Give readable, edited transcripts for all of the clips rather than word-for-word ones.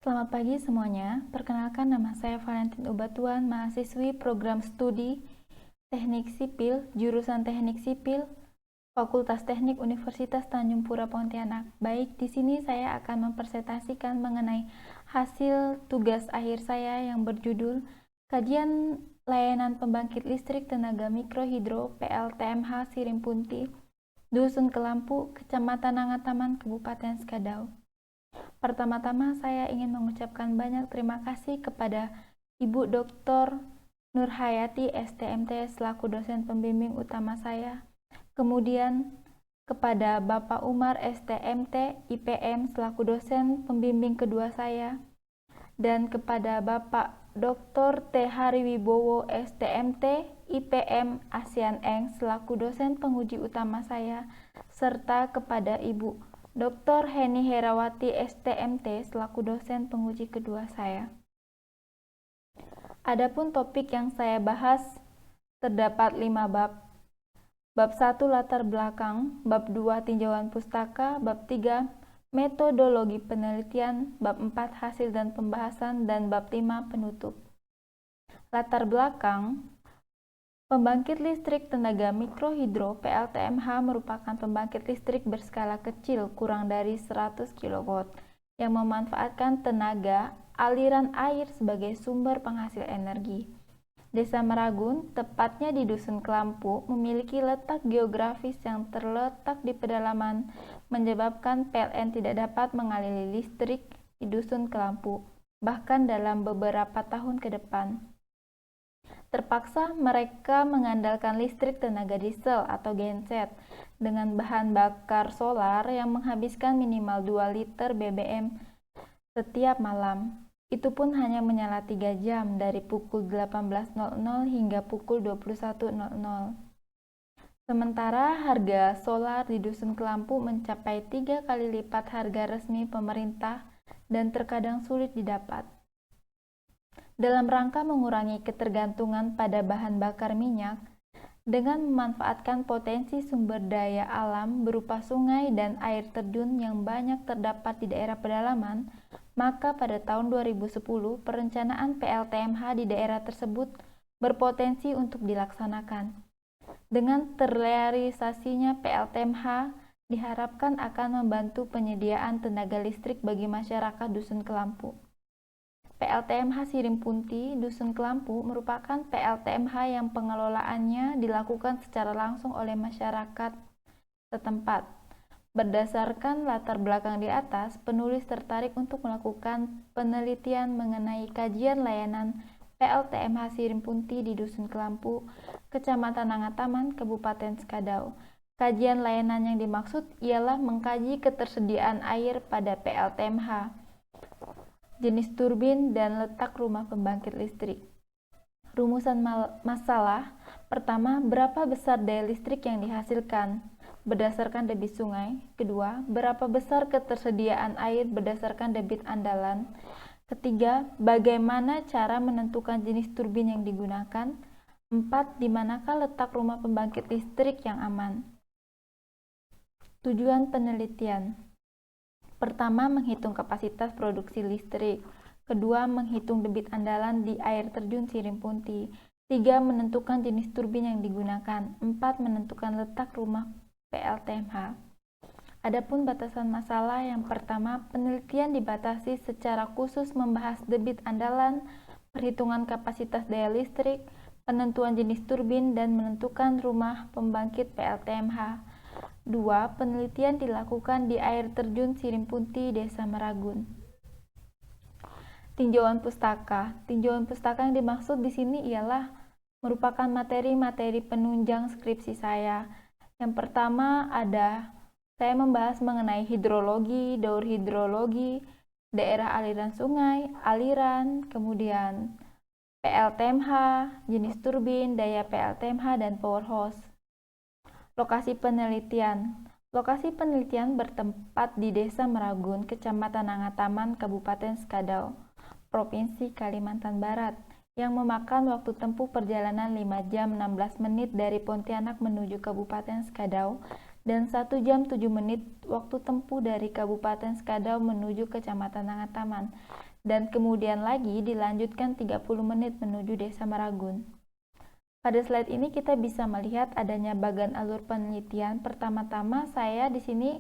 Selamat pagi semuanya, perkenalkan nama saya Valentin Ubatuan, mahasiswi program studi Teknik Sipil, jurusan Teknik Sipil, Fakultas Teknik Universitas Tanjung Pura Pontianak. Baik, di sini saya akan mempresentasikan mengenai hasil tugas akhir saya yang berjudul Kajian Layanan Pembangkit Listrik Tenaga Mikrohidro PLTMH Sirimpunti, Dusun Kelampu, Kecamatan Nangataman, Kabupaten Skadau. Pertama-tama saya ingin mengucapkan banyak terima kasih kepada Ibu Dr. Nurhayati STMT selaku dosen pembimbing utama saya. Kemudian kepada Bapak Umar STMT IPM selaku dosen pembimbing kedua saya. Dan kepada Bapak Dr. T. Hariwibowo STMT IPM ASEAN Eng selaku dosen penguji utama saya, serta kepada Ibu Dr. Heni Herawati STMT selaku dosen penguji kedua saya. Adapun topik yang saya bahas terdapat 5 bab. Bab 1 latar belakang, bab 2 tinjauan pustaka, bab 3 metodologi penelitian, bab 4 hasil dan pembahasan, dan bab 5 penutup. Latar belakang, pembangkit listrik tenaga mikrohidro PLTMH merupakan pembangkit listrik berskala kecil kurang dari 100 kW yang memanfaatkan tenaga aliran air sebagai sumber penghasil energi. Desa Meragun, tepatnya di Dusun Kelampu, memiliki letak geografis yang terletak di pedalaman, menyebabkan PLN tidak dapat mengaliri listrik di Dusun Kelampu, bahkan dalam beberapa tahun ke depan. Terpaksa mereka mengandalkan listrik tenaga diesel atau genset dengan bahan bakar solar yang menghabiskan minimal 2 liter BBM setiap malam. Itu pun hanya menyala 3 jam dari pukul 18.00 hingga pukul 21.00. Sementara harga solar di Dusun Kelampu mencapai 3 kali lipat harga resmi pemerintah dan terkadang sulit didapat. Dalam rangka mengurangi ketergantungan pada bahan bakar minyak, dengan memanfaatkan potensi sumber daya alam berupa sungai dan air terjun yang banyak terdapat di daerah pedalaman, maka pada tahun 2010 perencanaan PLTMH di daerah tersebut berpotensi untuk dilaksanakan. Dengan terrealisasinya PLTMH diharapkan akan membantu penyediaan tenaga listrik bagi masyarakat Dusun Kelampu. PLTMH Sirimpunti Dusun Kelampu merupakan PLTMH yang pengelolaannya dilakukan secara langsung oleh masyarakat setempat. Berdasarkan latar belakang di atas, penulis tertarik untuk melakukan penelitian mengenai kajian layanan PLTMH Sirimpunti di Dusun Kelampu, Kecamatan Nangataman, Kabupaten Skadau. Kajian layanan yang dimaksud ialah mengkaji ketersediaan air pada PLTMH, jenis turbin, dan letak rumah pembangkit listrik. Rumusan masalah pertama, berapa besar daya listrik yang dihasilkan berdasarkan debit sungai. Kedua, berapa besar ketersediaan air berdasarkan debit andalan. Ketiga, bagaimana cara menentukan jenis turbin yang digunakan. 4. Di manakah letak rumah pembangkit listrik yang aman? Tujuan penelitian: pertama, menghitung kapasitas produksi listrik. Kedua, menghitung debit andalan di air terjun Sirimpunti. 3. Menentukan jenis turbin yang digunakan. 4. Menentukan letak rumah PLTMH. Adapun batasan masalah yang pertama, penelitian dibatasi secara khusus membahas debit andalan, perhitungan kapasitas daya listrik, penentuan jenis turbin, dan menentukan rumah pembangkit PLTMH. 2. Penelitian dilakukan di air terjun Sirimpunti, Desa Meragun. Tinjauan pustaka. Tinjauan pustaka yang dimaksud di sini ialah merupakan materi-materi penunjang skripsi saya. Yang pertama saya membahas mengenai hidrologi, daur hidrologi, daerah aliran sungai, aliran, kemudian PLTMH, jenis turbin, daya PLTMH, dan power hose. Lokasi penelitian. Lokasi penelitian bertempat di Desa Meragun, Kecamatan Nangataman, Kabupaten Skadau, Provinsi Kalimantan Barat, yang memakan waktu tempuh perjalanan 5 jam 16 menit dari Pontianak menuju Kabupaten Skadau dan 1 jam 7 menit waktu tempuh dari Kabupaten Skadau menuju Kecamatan Nangataman. dan kemudian lagi dilanjutkan 30 menit menuju Desa Maragun. Pada slide ini kita bisa melihat adanya bagan alur penelitian. Pertama-tama saya di sini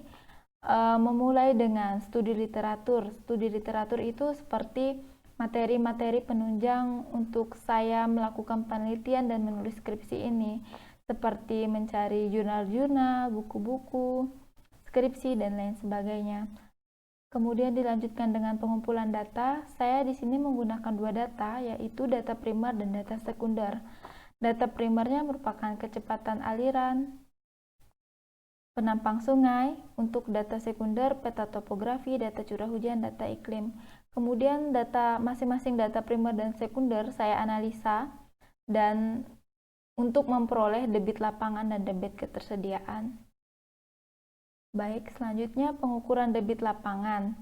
memulai dengan studi literatur. Studi literatur itu seperti materi-materi penunjang untuk saya melakukan penelitian dan menulis skripsi ini, seperti mencari jurnal-jurnal, buku-buku, skripsi, dan lain sebagainya. Kemudian dilanjutkan dengan pengumpulan data. Saya di sini menggunakan dua data, yaitu data primer dan data sekunder. Data primernya merupakan kecepatan aliran, penampang sungai. Untuk data sekunder, peta topografi, data curah hujan, data iklim. Kemudian data masing-masing data primer dan sekunder saya analisa dan untuk memperoleh debit lapangan dan debit ketersediaan. Baik, selanjutnya pengukuran debit lapangan.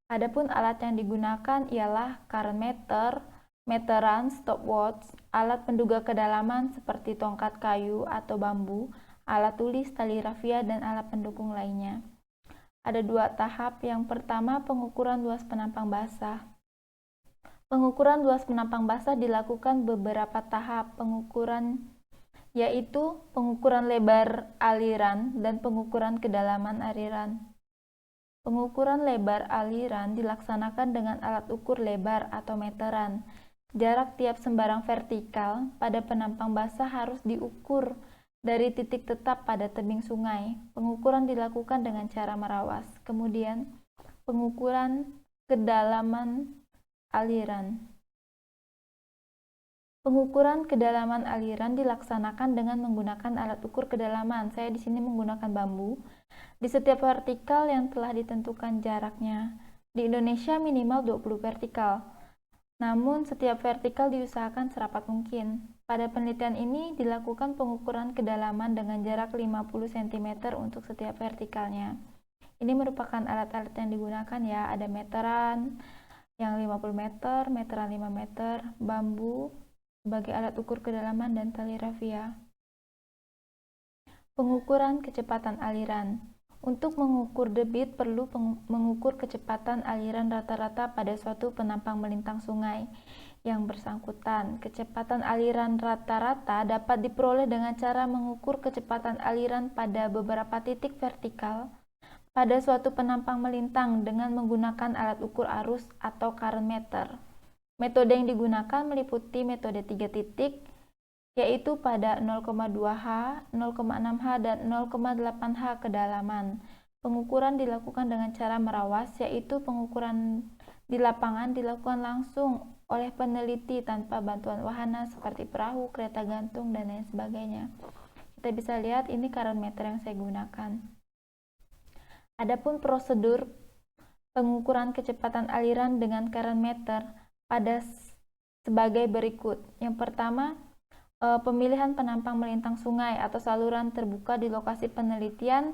Adapun alat yang digunakan ialah current meter, meteran, stopwatch, alat penduga kedalaman seperti tongkat kayu atau bambu, alat tulis, tali rafia, dan alat pendukung lainnya. Ada dua tahap. Yang pertama, pengukuran luas penampang basah. Pengukuran luas penampang basah dilakukan beberapa tahap pengukuran, yaitu pengukuran lebar aliran dan pengukuran kedalaman aliran. Pengukuran lebar aliran dilaksanakan dengan alat ukur lebar atau meteran. Jarak tiap sembarang vertikal pada penampang basah harus diukur dari titik tetap pada tebing sungai. Pengukuran dilakukan dengan cara merawas. Kemudian, pengukuran kedalaman aliran. Pengukuran kedalaman aliran dilaksanakan dengan menggunakan alat ukur kedalaman. Saya di sini menggunakan bambu. Di setiap vertikal yang telah ditentukan jaraknya. Di Indonesia minimal 20 vertikal. Namun setiap vertikal diusahakan serapat mungkin. Pada penelitian ini dilakukan pengukuran kedalaman dengan jarak 50 cm untuk setiap vertikalnya. Ini merupakan alat-alat yang digunakan ya. Ada meteran yang 50 meter, meteran 5 meter, bambu sebagai alat ukur kedalaman, dan tali rafia. Pengukuran kecepatan aliran. Untuk mengukur debit perlu mengukur kecepatan aliran rata-rata pada suatu penampang melintang sungai yang bersangkutan. Kecepatan aliran rata-rata dapat diperoleh dengan cara mengukur kecepatan aliran pada beberapa titik vertikal pada suatu penampang melintang dengan menggunakan alat ukur arus atau current meter. Metode yang digunakan meliputi metode 3 titik, yaitu pada 0,2H, 0,6H, dan 0,8H kedalaman. Pengukuran dilakukan dengan cara merawas, yaitu pengukuran di lapangan dilakukan langsung oleh peneliti tanpa bantuan wahana seperti perahu, kereta gantung, dan lain sebagainya. Kita bisa lihat ini current meter yang saya gunakan. Adapun prosedur pengukuran kecepatan aliran dengan current meter pada sebagai berikut. Yang pertama, pemilihan penampang melintang sungai atau saluran terbuka di lokasi penelitian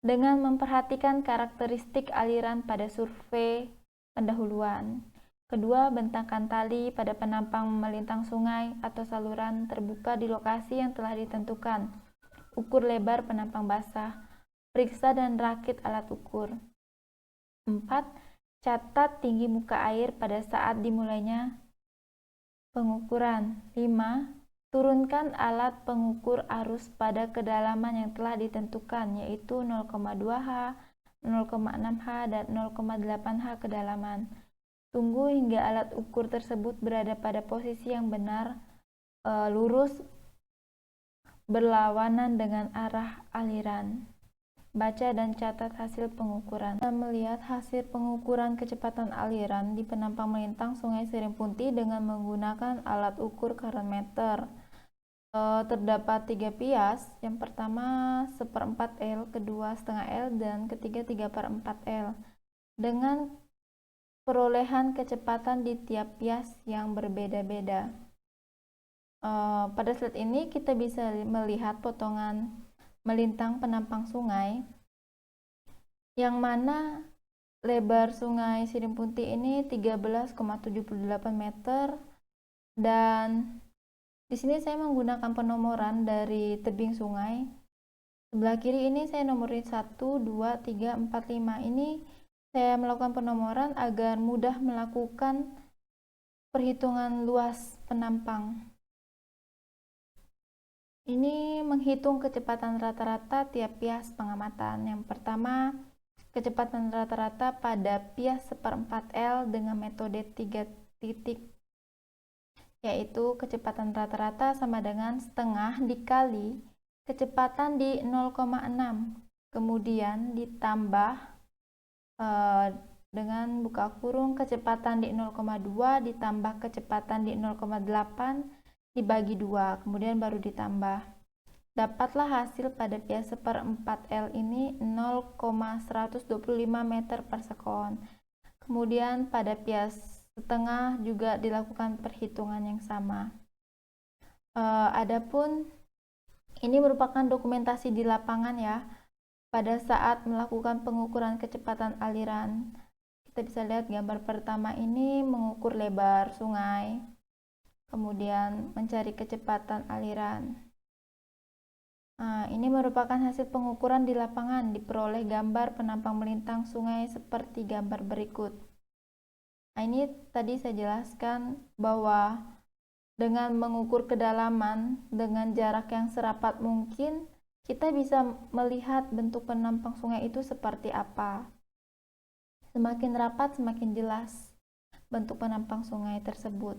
dengan memperhatikan karakteristik aliran pada survei pendahuluan. Kedua, bentangkan tali pada penampang melintang sungai atau saluran terbuka di lokasi yang telah ditentukan. Ukur lebar penampang basah. Periksa dan rakit alat ukur. 4. Catat tinggi muka air pada saat dimulainya pengukuran. 5. Turunkan alat pengukur arus pada kedalaman yang telah ditentukan, yaitu 0,2H, 0,6H, dan 0,8H kedalaman. Tunggu hingga alat ukur tersebut berada pada posisi yang benar, lurus, berlawanan dengan arah aliran. Baca dan catat hasil pengukuran. Kita melihat hasil pengukuran kecepatan aliran di penampang melintang Sungai Sirimpun dengan menggunakan alat ukur current meter. Terdapat 3 pias. Yang pertama 1/4 L, kedua setengah L, dan ketiga 3/4 L. Dengan perolehan kecepatan di tiap pias yang berbeda-beda. Pada slide ini kita bisa melihat potongan melintang penampang sungai, yang mana lebar Sungai Sirimpun ini 13,78 meter, dan di sini saya menggunakan penomoran dari tebing sungai. Sebelah kiri ini saya nomorin 1, 2, 3, 4, 5. Ini saya melakukan penomoran agar mudah melakukan perhitungan luas penampang. Ini menghitung kecepatan rata-rata tiap pias pengamatan. Yang pertama, kecepatan rata-rata pada pias 1/4 L dengan metode 3 titik, yaitu kecepatan rata-rata sama dengan setengah dikali kecepatan di 0,6, kemudian ditambah dengan buka kurung kecepatan di 0,2 ditambah kecepatan di 0,8 dibagi 2, kemudian baru ditambah. Dapatlah hasil pada pias 1/4 L ini 0,125 meter per sekon. Kemudian pada pias setengah juga dilakukan perhitungan yang sama. Adapun ini merupakan dokumentasi di lapangan ya. Pada saat melakukan pengukuran kecepatan aliran, kita bisa lihat gambar pertama ini mengukur lebar sungai, kemudian mencari kecepatan aliran. Nah, ini merupakan hasil pengukuran di lapangan, diperoleh gambar penampang melintang sungai seperti gambar berikut. Nah, ini tadi saya jelaskan bahwa dengan mengukur kedalaman dengan jarak yang serapat mungkin, kita bisa melihat bentuk penampang sungai itu seperti apa. Semakin rapat, semakin jelas bentuk penampang sungai tersebut.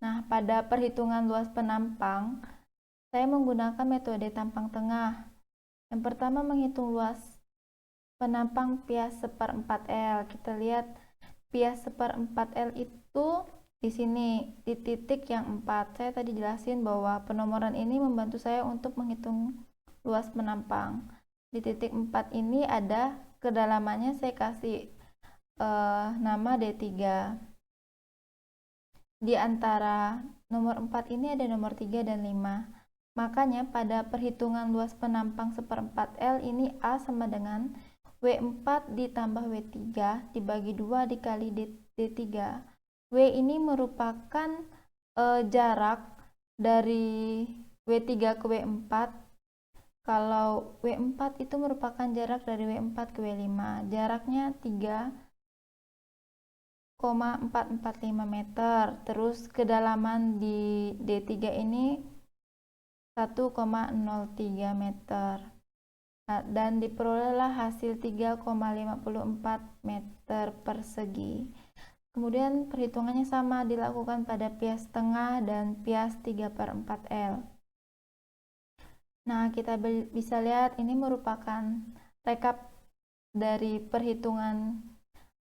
Nah, pada perhitungan luas penampang, saya menggunakan metode tampang tengah. Yang pertama, menghitung luas penampang pias 1/4 L. Kita lihat pias 1/4 L itu di sini, di titik yang 4. Saya tadi jelasin bahwa penomoran ini membantu saya untuk menghitung luas penampang. Di titik 4 ini ada kedalamannya, saya kasih nama D3. Di antara nomor 4 ini ada nomor 3 dan 5. Makanya pada perhitungan luas penampang 1/4 L ini A sama dengan W4 ditambah W3 dibagi 2 dikali D3. W ini merupakan jarak dari W3 ke W4. Kalau W4 itu merupakan jarak dari W4 ke W5. Jaraknya 3,445 meter. Terus kedalaman di D3 ini 1,03 meter. Nah, dan diperolehlah hasil 3,54 meter persegi. Kemudian perhitungannya sama dilakukan pada pias tengah dan pias 3/4 L. Nah, kita bisa lihat ini merupakan rekap dari perhitungan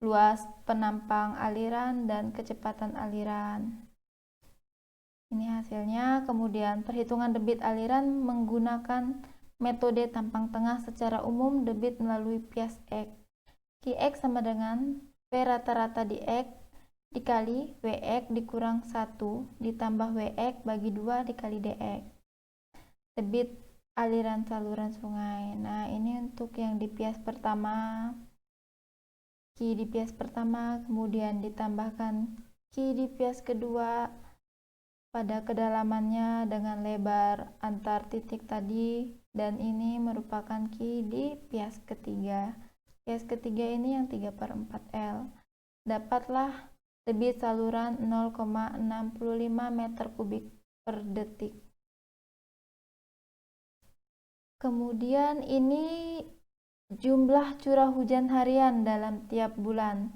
luas penampang aliran dan kecepatan aliran. Ini hasilnya. Kemudian perhitungan debit aliran menggunakan metode tampang tengah. Secara umum debit melalui pias X. Qx sama dengan P rata-rata di X dikali Wx dikurang 1 ditambah Wx bagi 2 dikali Dx. Debit aliran saluran sungai. Nah, ini untuk yang di pias pertama. Q di pias pertama, kemudian ditambahkan Q di pias kedua pada kedalamannya dengan lebar antar titik tadi, dan ini merupakan Q di pias ketiga. Pias ketiga ini yang 3/4 L. Dapatlah debit saluran 0,65 meter kubik per detik. Kemudian ini jumlah curah hujan harian dalam tiap bulan.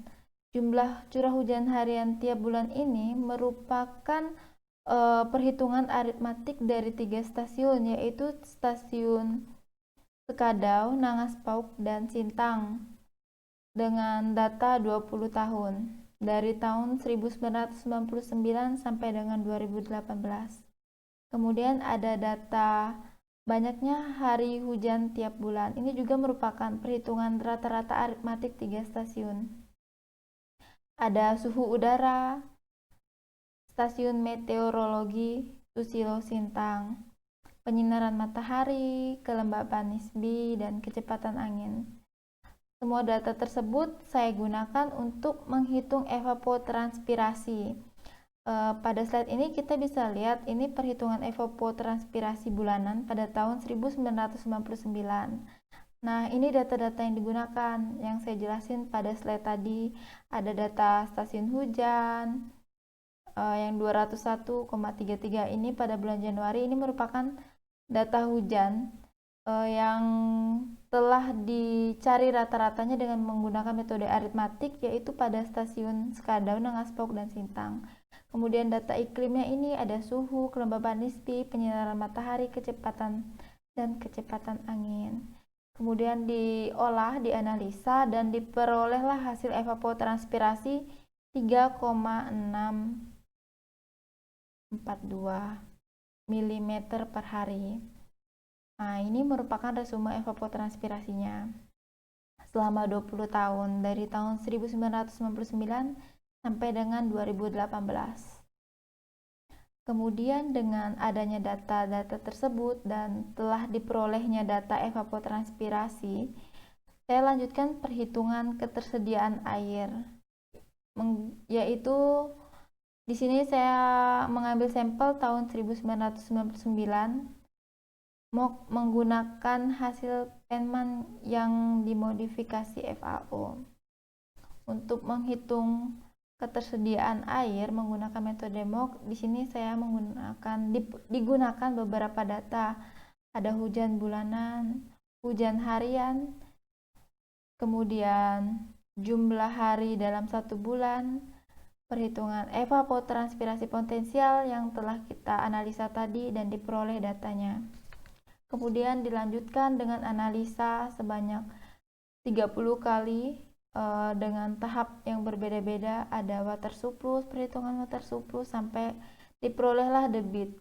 Jumlah curah hujan harian tiap bulan ini merupakan perhitungan aritmatik dari 3 stasiun, yaitu stasiun Sekadau, Nangas Pauk, dan Sintang dengan data 20 tahun dari tahun 1999 sampai dengan 2018. Kemudian ada data banyaknya hari hujan tiap bulan. Ini juga merupakan perhitungan rata-rata aritmatik 3 stasiun. Ada suhu udara, stasiun meteorologi Susilo Sintang, penyinaran matahari, kelembaban nisbi, dan kecepatan angin. Semua data tersebut saya gunakan untuk menghitung evapotranspirasi. Pada slide ini kita bisa lihat ini perhitungan evapotranspirasi bulanan pada tahun 1999. Nah, ini data-data yang digunakan yang saya jelasin pada slide tadi. Ada data stasiun hujan yang 201,33 ini pada bulan Januari. Ini merupakan data hujan yang telah dicari rata-ratanya dengan menggunakan metode aritmatik, yaitu pada stasiun Skadau, Nangaspok, dan Sintang. Kemudian data iklimnya ini ada suhu, kelembaban nisbi, penyinaran matahari, kecepatan, dan kecepatan angin. Kemudian diolah, dianalisa, dan diperolehlah hasil evapotranspirasi 3,642 mm per hari. Nah, ini merupakan resume evapotranspirasinya selama 20 tahun, dari tahun 1999 sampai dengan 2018. Kemudian dengan adanya data-data tersebut dan telah diperolehnya data evapotranspirasi, saya lanjutkan perhitungan ketersediaan air, yaitu di sini saya mengambil sampel tahun 1999 menggunakan hasil Penman yang dimodifikasi FAO. Untuk menghitung ketersediaan air menggunakan metode MOOC, di sini saya digunakan beberapa data. Ada hujan bulanan, hujan harian, kemudian jumlah hari dalam satu bulan, perhitungan evapotranspirasi potensial yang telah kita analisa tadi dan diperoleh datanya. Kemudian dilanjutkan dengan analisa sebanyak 30 kali dengan tahap yang berbeda-beda. Ada water surplus, perhitungan water surplus, sampai diperolehlah debit.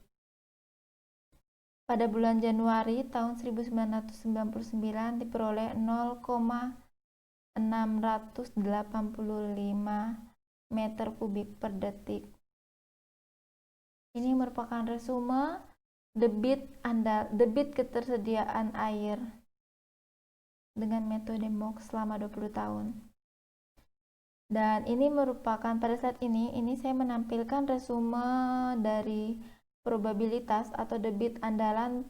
Pada bulan Januari tahun 1999 diperoleh 0,685 meter kubik per detik. Ini merupakan resume debit ketersediaan air dengan metode MOOC selama 20 tahun. Dan ini merupakan, pada saat ini saya menampilkan resume dari probabilitas atau debit andalan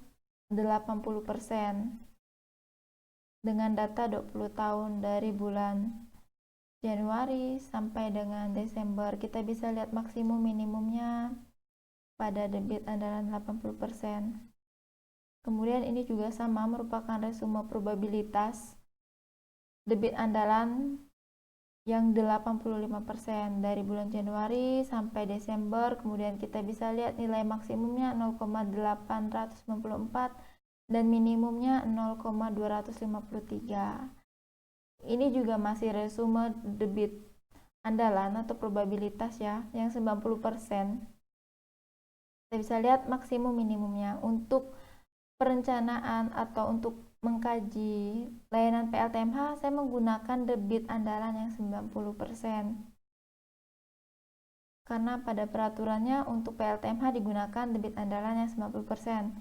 80% dengan data 20 tahun dari bulan Januari sampai dengan Desember. Kita bisa lihat maksimum minimumnya pada debit andalan 80%. Kemudian ini juga sama, merupakan resume probabilitas debit andalan yang 85% dari bulan Januari sampai Desember. Kemudian kita bisa lihat nilai maksimumnya 0,894 dan minimumnya 0,253. Ini juga masih resume debit andalan atau probabilitas ya, yang 90%. Kita bisa lihat maksimum minimumnya. Untuk perencanaan atau untuk mengkaji layanan PLTMH, saya menggunakan debit andalan yang 90%. Karena pada peraturannya untuk PLTMH digunakan debit andalan yang 90%.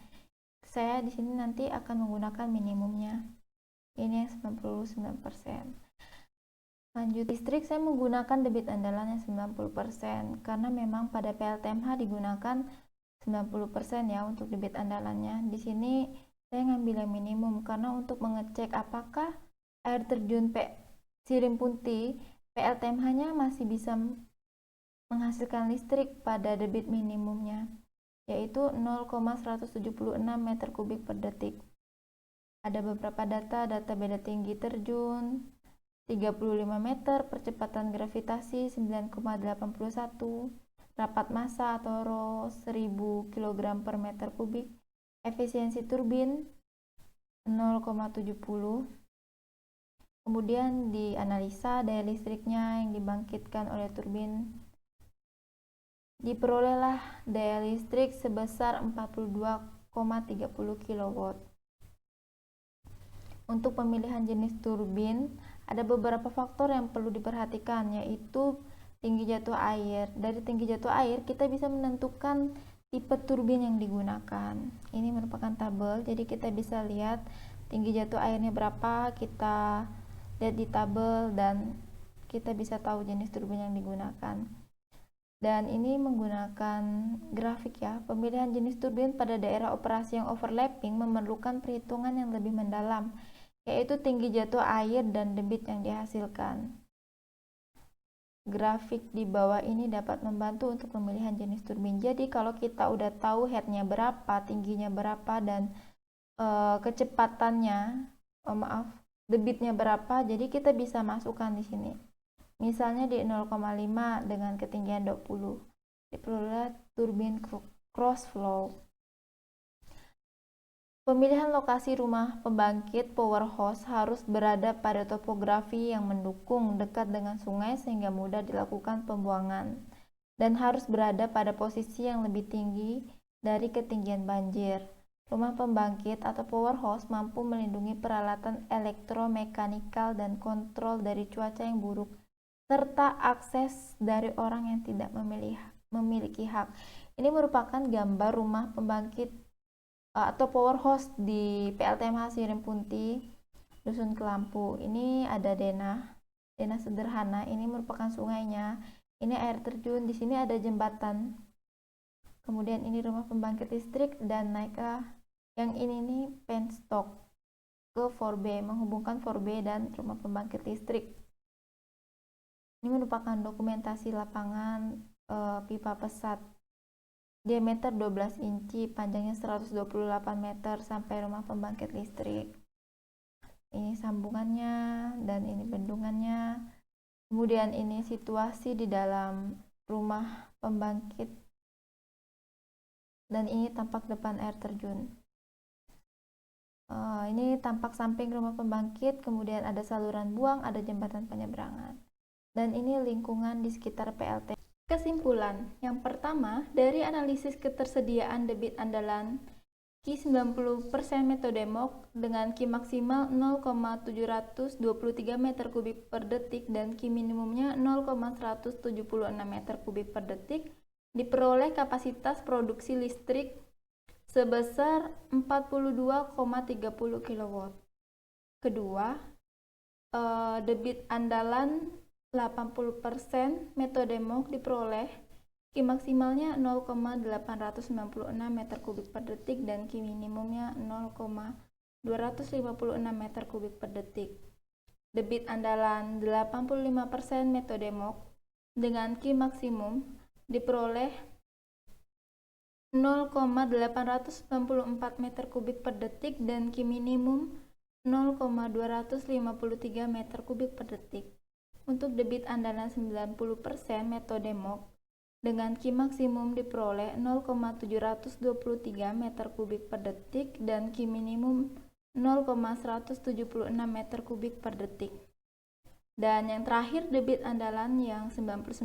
Saya di sini nanti akan menggunakan minimumnya. Ini yang 99%. Lanjut listrik, saya menggunakan debit andalan yang 90% karena memang pada PLTMH digunakan 90% ya untuk debit andalannya. Di sini saya ngambil yang minimum karena untuk mengecek apakah air terjun Sirim Punti PLTMH-nya masih bisa menghasilkan listrik pada debit minimumnya, yaitu 0,176 meter kubik per detik. Ada beberapa data beda tinggi terjun 35 meter, percepatan gravitasi 9,81, rapat massa atau Rho 1000 kg per meter kubik, efisiensi turbin 0,70. Kemudian dianalisa daya listriknya yang dibangkitkan oleh turbin. Diperolehlah daya listrik sebesar 42,30 kW. Untuk pemilihan jenis turbin, ada beberapa faktor yang perlu diperhatikan, yaitu tinggi jatuh air. Dari tinggi jatuh air, kita bisa menentukan tipe turbin yang digunakan. Ini merupakan tabel, jadi kita bisa lihat tinggi jatuh airnya berapa, kita lihat di tabel dan kita bisa tahu jenis turbin yang digunakan. Dan ini menggunakan grafik ya. Pemilihan jenis turbin pada daerah operasi yang overlapping memerlukan perhitungan yang lebih mendalam, yaitu tinggi jatuh air dan debit yang dihasilkan. Grafik di bawah ini dapat membantu untuk pemilihan jenis turbin. Jadi kalau kita udah tahu headnya berapa, tingginya berapa, dan kecepatannya, debitnya berapa, jadi kita bisa masukkan di sini. Misalnya di 0,5 dengan ketinggian 20. Diperoleh turbin cross flow. Pemilihan lokasi rumah pembangkit powerhouse harus berada pada topografi yang mendukung dekat dengan sungai sehingga mudah dilakukan pembuangan, dan harus berada pada posisi yang lebih tinggi dari ketinggian banjir. Rumah pembangkit atau powerhouse mampu melindungi peralatan elektromekanikal dan kontrol dari cuaca yang buruk, serta akses dari orang yang tidak memiliki hak. Ini merupakan gambar rumah pembangkit atau powerhouse di PLTMH Sirempunti, Dusun Kelampu. Ini ada Dena sederhana. Ini merupakan sungainya. Ini air terjun. Di sini ada jembatan. Kemudian ini rumah pembangkit listrik, dan naik ke yang ini nih penstock ke 4B, menghubungkan 4B dan rumah pembangkit listrik. Ini merupakan dokumentasi lapangan pipa pesat. Diameter 12 inci, panjangnya 128 meter sampai rumah pembangkit listrik. Ini sambungannya dan ini bendungannya. Kemudian ini situasi di dalam rumah pembangkit. Dan ini tampak depan air terjun. Ini tampak samping rumah pembangkit, kemudian ada saluran buang, ada jembatan penyeberangan. Dan ini lingkungan di sekitar PLT. Kesimpulan, yang pertama, dari analisis ketersediaan debit andalan Ki 90% metode MOK dengan Ki maksimal 0,723 meter kubik per detik dan Ki minimumnya 0,176 meter kubik per detik, diperoleh kapasitas produksi listrik sebesar 42,30 kW. Kedua, debit andalan 80% metode MOK diperoleh Ki maksimalnya 0,896 meter kubik per detik dan Ki minimumnya 0,256 meter kubik per detik. Debit andalan 85% metode MOK dengan Ki maksimum diperoleh 0,894 meter kubik per detik dan Ki minimum 0,253 meter kubik per detik. Untuk debit andalan 90% metode MOK dengan Ki maksimum diperoleh 0,723 meter kubik per detik dan Ki minimum 0,176 meter kubik per detik. Dan yang terakhir, debit andalan yang 99%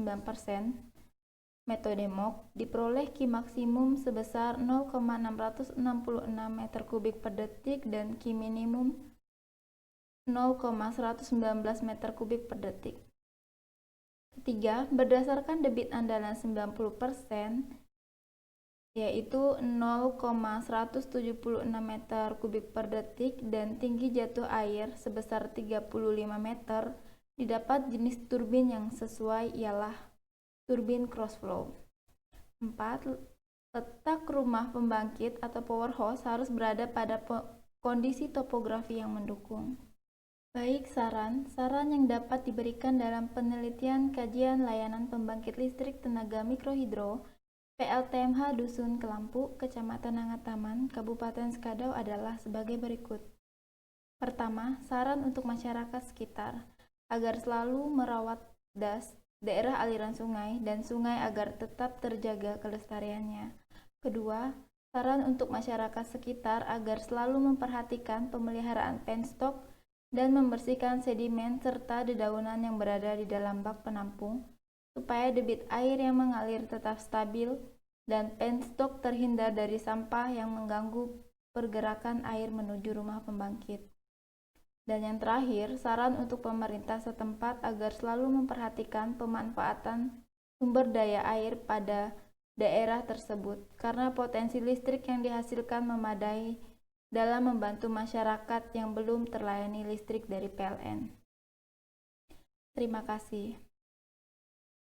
metode MOK diperoleh Ki maksimum sebesar 0,666 meter kubik per detik dan Ki minimum 0,119 meter kubik per detik. Ketiga, berdasarkan debit andalan 90% yaitu 0,176 meter kubik per detik dan tinggi jatuh air sebesar 35 meter, didapat jenis turbin yang sesuai ialah turbin cross flow. 4. Letak rumah pembangkit atau powerhouse harus berada pada kondisi topografi yang mendukung. Baik, saran yang dapat diberikan dalam penelitian kajian layanan pembangkit listrik tenaga mikrohidro PLTMH Dusun Kelampu, Kecamatan Nangataman, Kabupaten Skadau adalah sebagai berikut. Pertama, saran untuk masyarakat sekitar agar selalu merawat daerah aliran sungai dan sungai agar tetap terjaga kelestariannya. Kedua, saran untuk masyarakat sekitar agar selalu memperhatikan pemeliharaan penstock dan membersihkan sedimen serta dedaunan yang berada di dalam bak penampung supaya debit air yang mengalir tetap stabil dan penstock terhindar dari sampah yang mengganggu pergerakan air menuju rumah pembangkit. Dan yang terakhir, saran untuk pemerintah setempat agar selalu memperhatikan pemanfaatan sumber daya air pada daerah tersebut karena potensi listrik yang dihasilkan memadai dalam membantu masyarakat yang belum terlayani listrik dari PLN. Terima kasih.